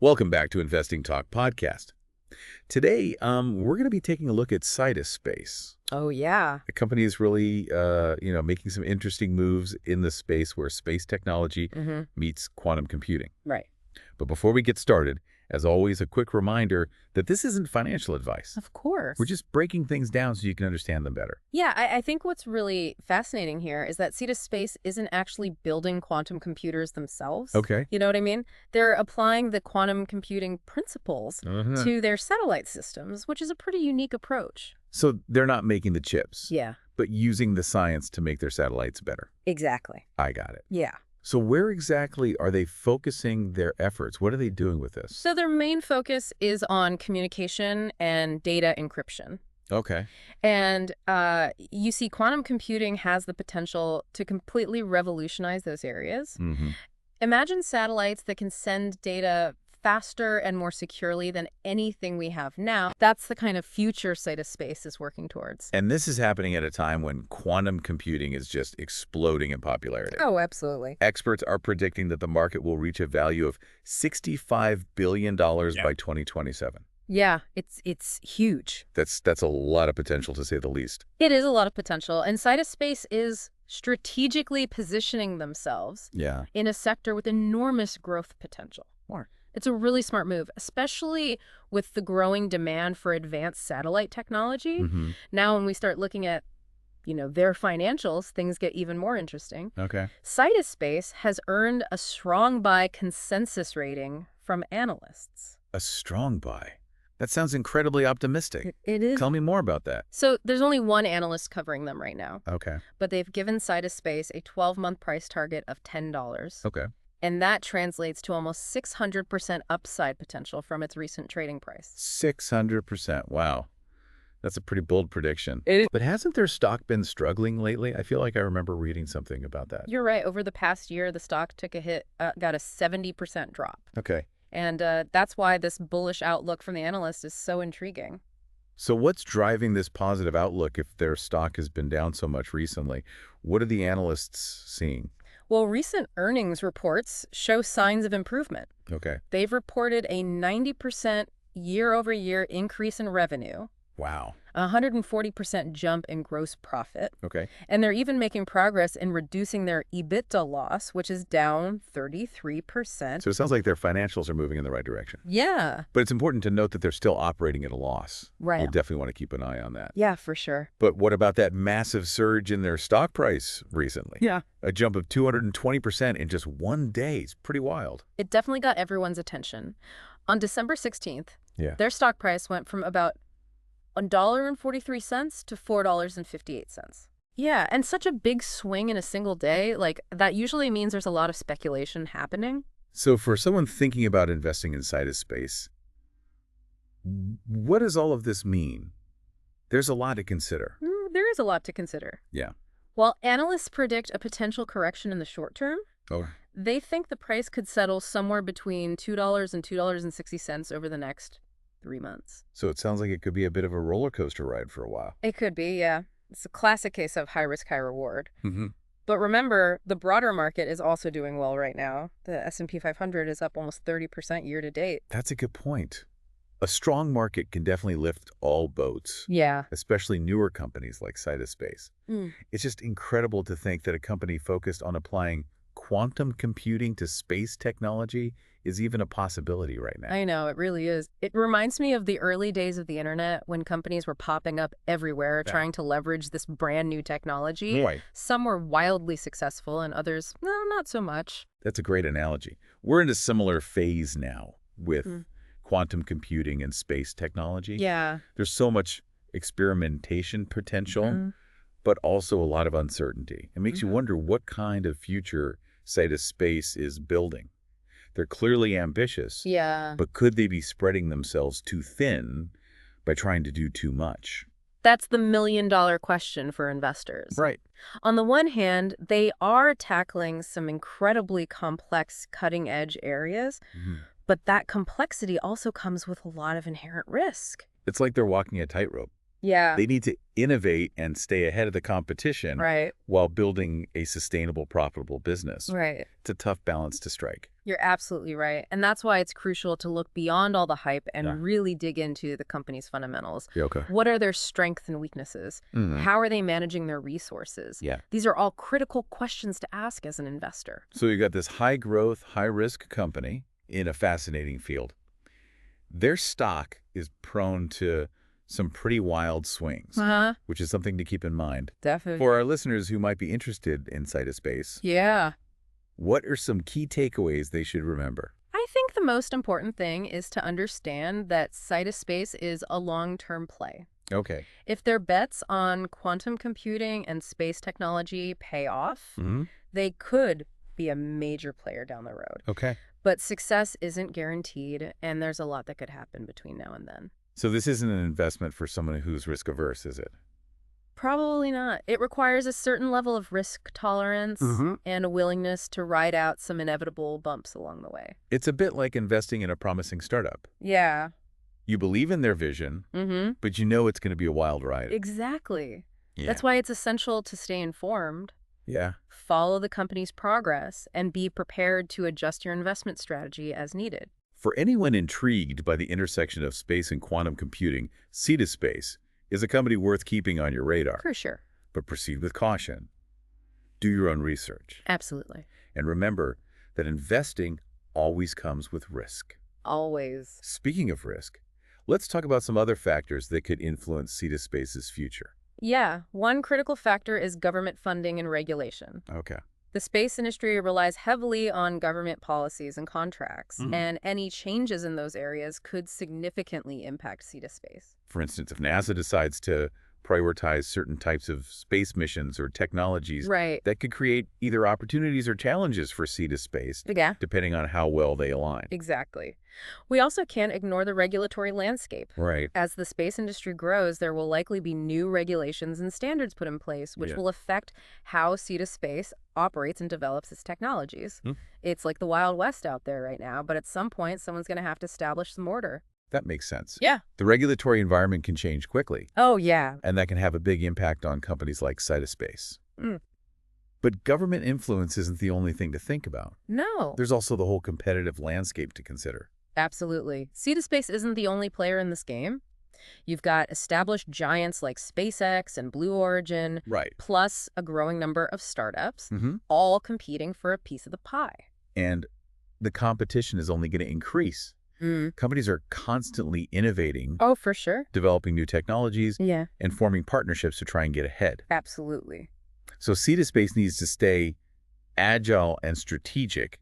Welcome back to Investing Talk Podcast. Today, we're going to be taking a look at Sidus space. Oh, yeah. The company is really, making some interesting moves in the space where space technology meets quantum computing. Right. But before we get started, as always, a quick reminder that this isn't financial advice. Of course. We're just breaking things down so you can understand them better. Yeah, I think what's really fascinating here is that Sidus Space isn't actually building quantum computers themselves. Okay. You know what I mean? They're applying the quantum computing principles to their satellite systems, which is a pretty unique approach. So they're not making the chips, Yeah. but using the science to make their satellites better. Exactly. I got it. Yeah. So where exactly are they focusing their efforts? What are they doing with this? So their main focus is on communication and data encryption. Okay. And you see, quantum computing has the potential to completely revolutionize those areas. Imagine satellites that can send data faster and more securely than anything we have now. That's the kind of future Sidus Space is working towards. And this is happening at a time when quantum computing is just exploding in popularity. Oh, absolutely. Experts are predicting that the market will reach a value of $65 billion by 2027. Yeah, it's huge. That's a lot of potential, to say the least. It is a lot of potential. And Sidus Space is strategically positioning themselves in a sector with enormous growth potential. It's a really smart move, especially with the growing demand for advanced satellite technology. Now, when we start looking at, their financials, things get even more interesting. Okay. Sidus Space has earned a strong buy consensus rating from analysts. A strong buy. That sounds incredibly optimistic. It is. Tell me more about that. So there's only one analyst covering them right now. Okay. But they've given Sidus Space a 12-month price target of $10. Okay. And that translates to almost 600% upside potential from its recent trading price. 600%. Wow. That's a pretty bold prediction. It is. But hasn't their stock been struggling lately? I feel like I remember reading something about that. You're right. Over the past year, the stock took a hit, got a 70% drop. Okay. And that's why this bullish outlook from the analyst is so intriguing. So what's driving this positive outlook if their stock has been down so much recently? What are the analysts seeing? Well, recent earnings reports show signs of improvement. Okay. They've reported a 90% year-over-year increase in revenue. Wow. A 140% jump in gross profit. Okay. And they're even making progress in reducing their EBITDA loss, which is down 33%. So it sounds like their financials are moving in the right direction. Yeah. But it's important to note that they're still operating at a loss. Right. We'll definitely want to keep an eye on that. Yeah, for sure. But what about that massive surge in their stock price recently? Yeah. A jump of 220% in just one day. It's pretty wild. It definitely got everyone's attention. On December 16th, their stock price went from about $1.43 to $4.58. Yeah, and such a big swing in a single day, that usually means there's a lot of speculation happening. So for someone thinking about investing in Sidus space, what does all of this mean? There's a lot to consider. There is a lot to consider. Yeah. While analysts predict a potential correction in the short term, they think the price could settle somewhere between $2 and $2.60 over the next 3 months. So it sounds like it could be a bit of a roller coaster ride for a while. It could be, yeah. It's a classic case of high risk, high reward. But remember, the broader market is also doing well right now. The S&P 500 is up almost 30% year to date. That's a good point. A strong market can definitely lift all boats. Yeah. Especially newer companies like Sidus Space. It's just incredible to think that a company focused on applying quantum computing to space technology is even a possibility right now. I know, it really is. It reminds me of the early days of the internet when companies were popping up everywhere trying to leverage this brand new technology. Right. Some were wildly successful and others, no, not so much. That's a great analogy. We're in a similar phase now with quantum computing and space technology. Yeah. There's so much experimentation potential, but also a lot of uncertainty. It makes you wonder what kind of future Sidus Space is building. They're clearly ambitious, but could they be spreading themselves too thin by trying to do too much? That's the million-dollar question for investors. Right. On the one hand, they are tackling some incredibly complex cutting-edge areas, but that complexity also comes with a lot of inherent risk. It's like they're walking a tightrope. Yeah. They need to innovate and stay ahead of the competition while building a sustainable, profitable business. Right. It's a tough balance to strike. You're absolutely right. And that's why it's crucial to look beyond all the hype and really dig into the company's fundamentals. Yeah, okay. What are their strengths and weaknesses? How are they managing their resources? Yeah. These are all critical questions to ask as an investor. So you got this high-growth, high-risk company in a fascinating field. Their stock is prone to some pretty wild swings, which is something to keep in mind. Definitely. For our listeners who might be interested in Sidus space, what are some key takeaways they should remember? I think the most important thing is to understand that Sidus space is a long-term play. Okay. If their bets on quantum computing and space technology pay off, they could be a major player down the road. Okay. But success isn't guaranteed, and there's a lot that could happen between now and then. So this isn't an investment for someone who's risk-averse, is it? Probably not. It requires a certain level of risk tolerance and a willingness to ride out some inevitable bumps along the way. It's a bit like investing in a promising startup. Yeah. You believe in their vision, but you know it's going to be a wild ride. Exactly. Yeah. That's why it's essential to stay informed. Yeah. Follow the company's progress and be prepared to adjust your investment strategy as needed. For anyone intrigued by the intersection of space and quantum computing, Sidus Space is a company worth keeping on your radar. For sure. But proceed with caution. Do your own research. Absolutely. And remember that investing always comes with risk. Always. Speaking of risk, let's talk about some other factors that could influence Sidus Space's future. Yeah, one critical factor is government funding and regulation. Okay. The space industry relies heavily on government policies and contracts, and any changes in those areas could significantly impact Sidus space. For instance, if NASA decides to prioritize certain types of space missions or technologies, that could create either opportunities or challenges for Sidus space, depending on how well they align. Exactly. We also can't ignore the regulatory landscape. As the space industry grows, there will likely be new regulations and standards put in place, which will affect how Sidus space operates and develops its technologies. It's like the Wild West out there right now, but at some point, someone's going to have to establish some order. That makes sense. Yeah. The regulatory environment can change quickly. Oh, yeah. And that can have a big impact on companies like Sidus Space. But government influence isn't the only thing to think about. No. There's also the whole competitive landscape to consider. Absolutely. Sidus space isn't the only player in this game. You've got established giants like SpaceX and Blue Origin, plus a growing number of startups, all competing for a piece of the pie. And the competition is only going to increase. Companies are constantly innovating. Oh, for sure. Developing new technologies and forming partnerships to try and get ahead. Absolutely. So Sidus Space needs to stay agile and strategic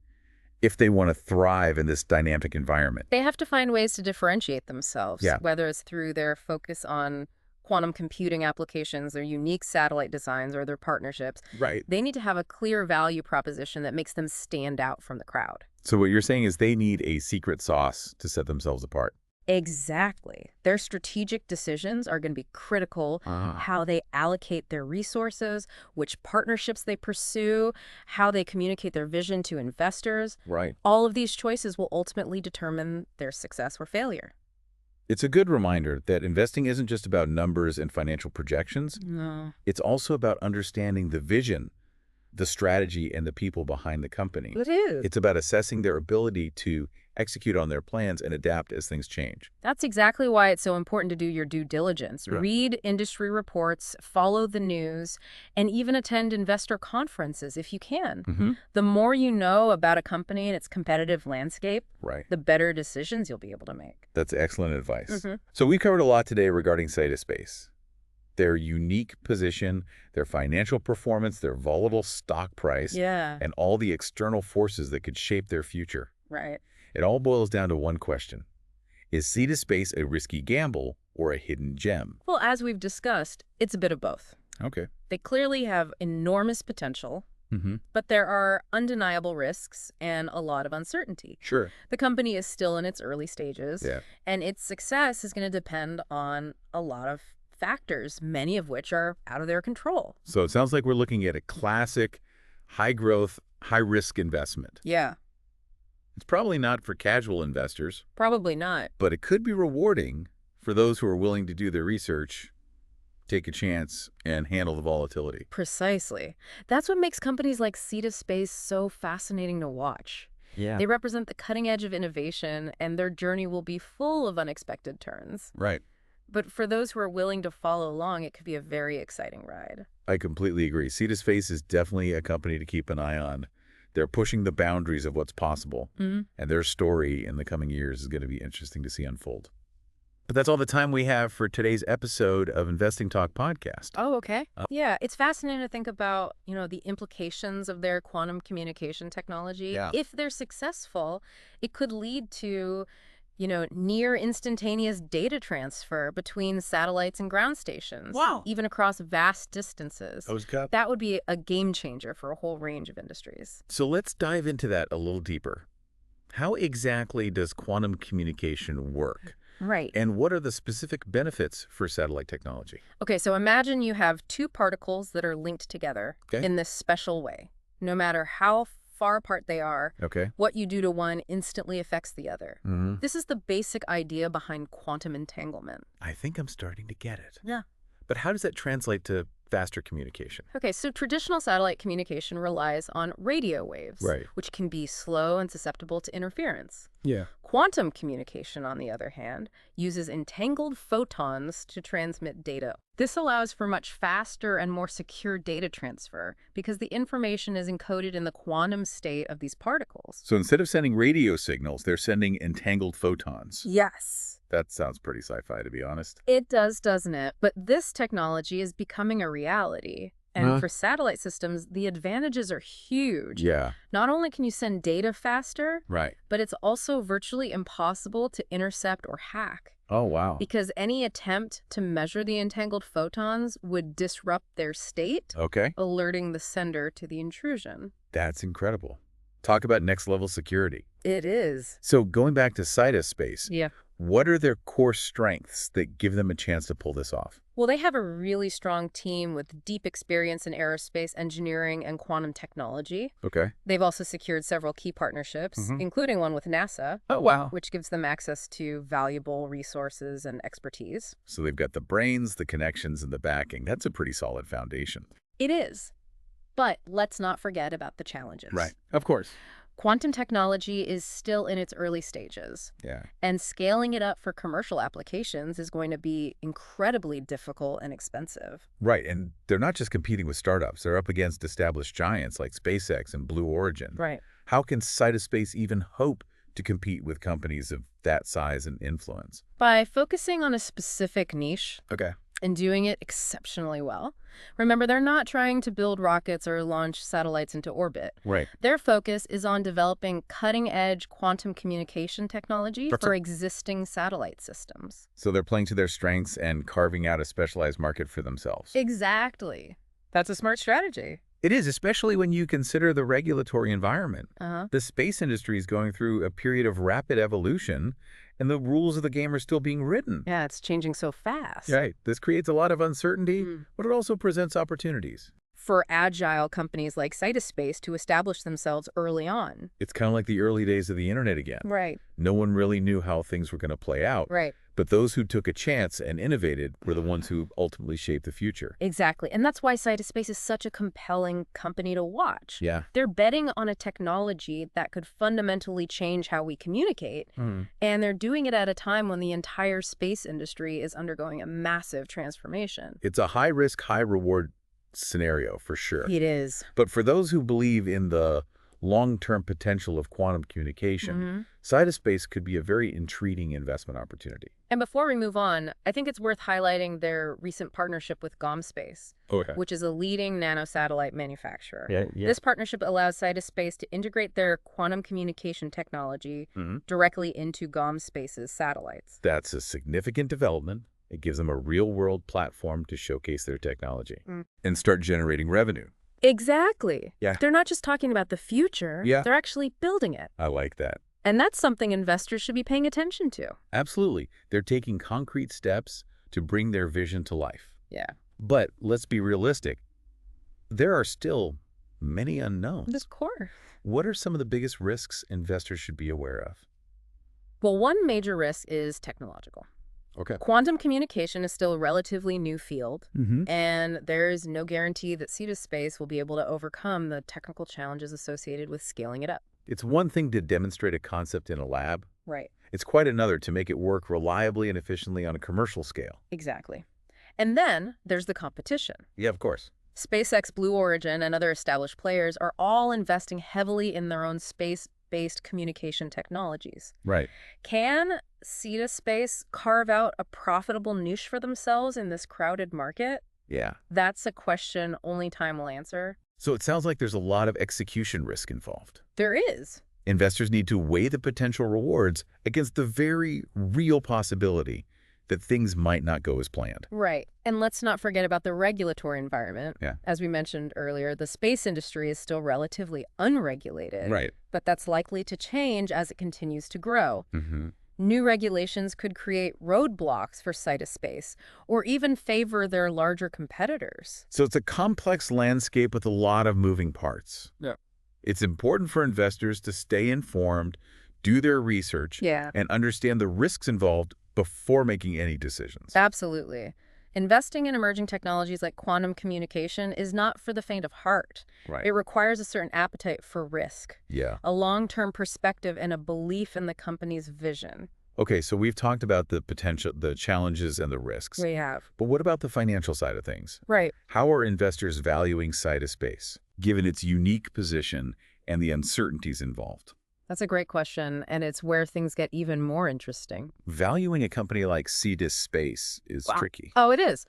if they want to thrive in this dynamic environment. They have to find ways to differentiate themselves, whether it's through their focus on quantum computing applications, their unique satellite designs, or their partnerships. They need to have a clear value proposition that makes them stand out from the crowd. So what you're saying is they need a secret sauce to set themselves apart. Exactly. Their strategic decisions are going to be critical. How they allocate their resources, which partnerships they pursue, how they communicate their vision to investors. All of these choices will ultimately determine their success or failure. It's a good reminder that investing isn't just about numbers and financial projections. No. It's also about understanding the vision, the strategy, and the people behind the company. It is. It's about assessing their ability to execute on their plans and adapt as things change. That's exactly why it's so important to do your due diligence. Read industry reports, follow the news, and even attend investor conferences if you can. The more you know about a company and its competitive landscape, the better decisions you'll be able to make. That's excellent advice. So we've covered a lot today regarding Sidus Space. Their unique position, their financial performance, their volatile stock price, and all the external forces that could shape their future. It all boils down to one question. Is Sidus Space a risky gamble or a hidden gem? Well, as we've discussed, it's a bit of both. Okay. They clearly have enormous potential, but there are undeniable risks and a lot of uncertainty. The company is still in its early stages, and its success is going to depend on a lot of factors, many of which are out of their control. So it sounds like we're looking at a classic high-growth, high-risk investment. It's probably not for casual investors. Probably not. But it could be rewarding for those who are willing to do their research take a chance and handle the volatility. Precisely. That's what makes companies like Sidus Space so fascinating to watch. Yeah. They represent the cutting edge of innovation, and their journey will be full of unexpected turns. Right. But for those who are willing to follow along, it could be a very exciting ride. I completely agree. Sidus Space is definitely a company to keep an eye on. They're pushing the boundaries of what's possible, and their story in the coming years is going to be interesting to see unfold. But that's all the time we have for today's episode of Investing Talk Podcast. Oh, okay. Yeah, it's fascinating to think about, the implications of their quantum communication technology. Yeah. If they're successful, it could lead to, near instantaneous data transfer between satellites and ground stations. Wow. Even across vast distances. OSCAP. That would be a game changer for a whole range of industries. So let's dive into that a little deeper. How exactly does quantum communication work? Right. And what are the specific benefits for satellite technology? Okay, so imagine you have two particles that are linked together in this special way. No matter how far apart they are, what you do to one instantly affects the other. This is the basic idea behind quantum entanglement. I think I'm starting to get it. Yeah. But how does that translate to faster communication? Okay, so traditional satellite communication relies on radio waves, which can be slow and susceptible to interference. Yeah. Quantum communication, on the other hand, uses entangled photons to transmit data. This allows for much faster and more secure data transfer because the information is encoded in the quantum state of these particles. So instead of sending radio signals, they're sending entangled photons. Yes. That sounds pretty sci-fi, to be honest. It does, doesn't it? But this technology is becoming a reality. And for satellite systems, the advantages are huge. Yeah. Not only can you send data faster, Right. but it's also virtually impossible to intercept or hack. Oh, wow. Because any attempt to measure the entangled photons would disrupt their state, alerting the sender to the intrusion. That's incredible. Talk about next-level security. It is. So going back to Sidus Space, Yeah. what are their core strengths that give them a chance to pull this off? Well, they have a really strong team with deep experience in aerospace engineering and quantum technology. Okay. They've also secured several key partnerships, including one with NASA. Oh, wow. Which gives them access to valuable resources and expertise. So they've got the brains, the connections, and the backing. That's a pretty solid foundation. It is. But let's not forget about the challenges. Right. Of course. Quantum technology is still in its early stages. Yeah. And scaling it up for commercial applications is going to be incredibly difficult and expensive. Right. And they're not just competing with startups. They're up against established giants like SpaceX and Blue Origin. Right. How can Sidus Space even hope to compete with companies of that size and influence? By focusing on a specific niche. Okay. And doing it exceptionally well. Remember, they're not trying to build rockets or launch satellites into orbit. Right. Their focus is on developing cutting-edge quantum communication technology for existing satellite systems. So they're playing to their strengths and carving out a specialized market for themselves. Exactly. That's a smart strategy. It is, especially when you consider the regulatory environment. Uh-huh. The space industry is going through a period of rapid evolution, and the rules of the game are still being written. Yeah, it's changing so fast. Right. This creates a lot of uncertainty, but it also presents opportunities. For agile companies like Sidus Space to establish themselves early on. It's kind of like the early days of the internet again. Right. No one really knew how things were going to play out. Right. But those who took a chance and innovated were the ones who ultimately shaped the future. Exactly. And that's why Sidus Space is such a compelling company to watch. Yeah. They're betting on a technology that could fundamentally change how we communicate. And they're doing it at a time when the entire space industry is undergoing a massive transformation. It's a high-risk, high-reward scenario for sure. It is. But for those who believe in the long-term potential of quantum communication, Sidus Space could be a very intriguing investment opportunity. And before we move on, I think it's worth highlighting their recent partnership with GomSpace, which is a leading nanosatellite manufacturer. This partnership allows Sidus Space to integrate their quantum communication technology directly into GomSpace's satellites. That's a significant development. It gives them a real-world platform to showcase their technology and start generating revenue. Exactly. Yeah. They're not just talking about the future. Yeah. They're actually building it. I like that. And that's something investors should be paying attention to. Absolutely. They're taking concrete steps to bring their vision to life. Yeah. But let's be realistic. There are still many unknowns. Of course. What are some of the biggest risks investors should be aware of? Well, one major risk is technological. Okay. Quantum communication is still a relatively new field, and there is no guarantee that Sidus space will be able to overcome the technical challenges associated with scaling it up. It's one thing to demonstrate a concept in a lab. Right. It's quite another to make it work reliably and efficiently on a commercial scale. Exactly. And then there's the competition. Yeah, of course. SpaceX, Blue Origin, and other established players are all investing heavily in their own space-based communication technologies. Right. Can Sidus space carve out a profitable niche for themselves in this crowded market? Yeah. That's a question only time will answer. So it sounds like there's a lot of execution risk involved. There is. Investors need to weigh the potential rewards against the very real possibility that things might not go as planned. Right. And let's not forget about the regulatory environment. Yeah. As we mentioned earlier, the space industry is still relatively unregulated. Right. But that's likely to change as it continues to grow. New regulations could create roadblocks for Sidus space or even favor their larger competitors. So it's a complex landscape with a lot of moving parts. Yeah. It's important for investors to stay informed, do their research, and understand the risks involved before making any decisions. Absolutely. Investing in emerging technologies like quantum communication is not for the faint of heart. Right. It requires a certain appetite for risk, Yeah. a long-term perspective, and a belief in the company's vision. Okay, so we've talked about the potential, the challenges and the risks. We have. But what about the financial side of things? Right. How are investors valuing Sidus space, given its unique position and the uncertainties involved? That's a great question, and it's where things get even more interesting. Valuing a company like Sidus space is tricky. Oh, it is.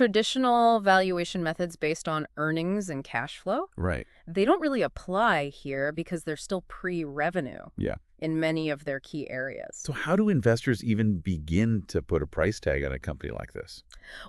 Traditional valuation methods based on earnings and cash flow, Right. they don't really apply here because they're still pre-revenue Yeah. in many of their key areas. So how do investors even begin to put a price tag on a company like this?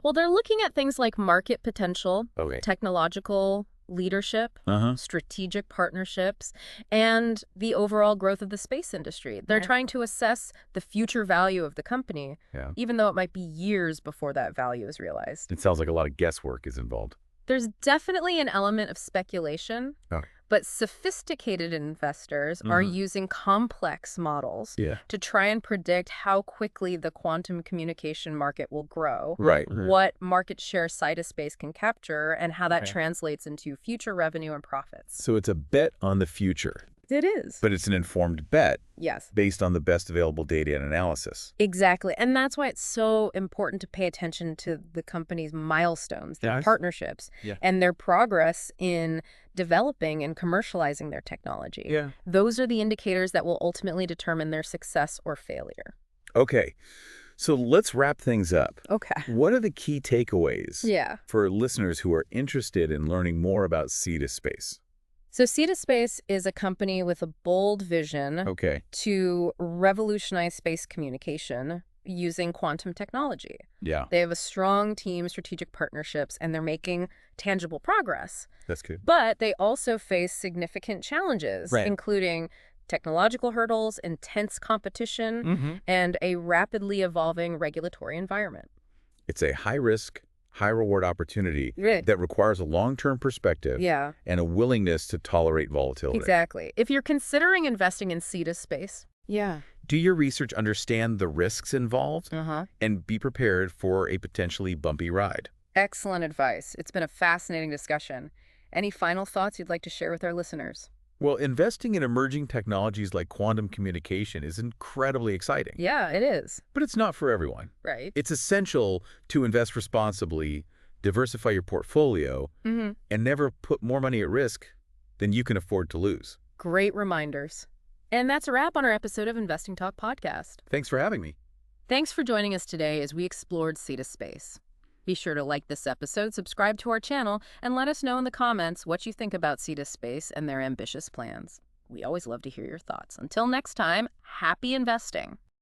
Well, they're looking at things like market potential, Okay. technological leadership, Uh-huh. strategic partnerships, and the overall growth of the space industry. They're trying to assess the future value of the company, Yeah. even though it might be years before that value is realized. It sounds like a lot of guesswork is involved. There's definitely an element of speculation, Okay. but sophisticated investors are using complex models Yeah. to try and predict how quickly the quantum communication market will grow, Right. what market share Sidus space can capture, and how that translates into future revenue and profits. So it's a bet on the future, It is. but it's an informed bet Yes. based on the best available data and analysis. Exactly. And that's why it's so important to pay attention to the company's milestones, their partnerships, and their progress in developing and commercializing their technology. Yeah. Those are the indicators that will ultimately determine their success or failure. Okay, so let's wrap things up. Okay. What are the key takeaways Yeah. for listeners who are interested in learning more about Sidus space? So Sidus Space is a company with a bold vision Okay. to revolutionize space communication using quantum technology. Yeah, They have a strong team, strategic partnerships, and they're making tangible progress. that's good. But they also face significant challenges, including technological hurdles, intense competition, and a rapidly evolving regulatory environment. It's a high-risk, high-reward opportunity Right. that requires a long-term perspective Yeah, and a willingness to tolerate volatility. exactly. If you're considering investing in Sidus space, Do your research understand the risks involved and be prepared for a potentially bumpy ride. Excellent advice. It's been a fascinating discussion. Any final thoughts you'd like to share with our listeners? Well, investing in emerging technologies like quantum communication is incredibly exciting. Yeah, it is. But it's not for everyone. Right. It's essential to invest responsibly, diversify your portfolio, and never put more money at risk than you can afford to lose. Great reminders. And that's a wrap on our episode of Investing Talk podcast. Thanks for having me. Thanks for joining us today as we explored Sidus space. Be sure to like this episode, subscribe to our channel, and let us know in the comments what you think about Sidus space and their ambitious plans. We always love to hear your thoughts. Until next time, happy investing.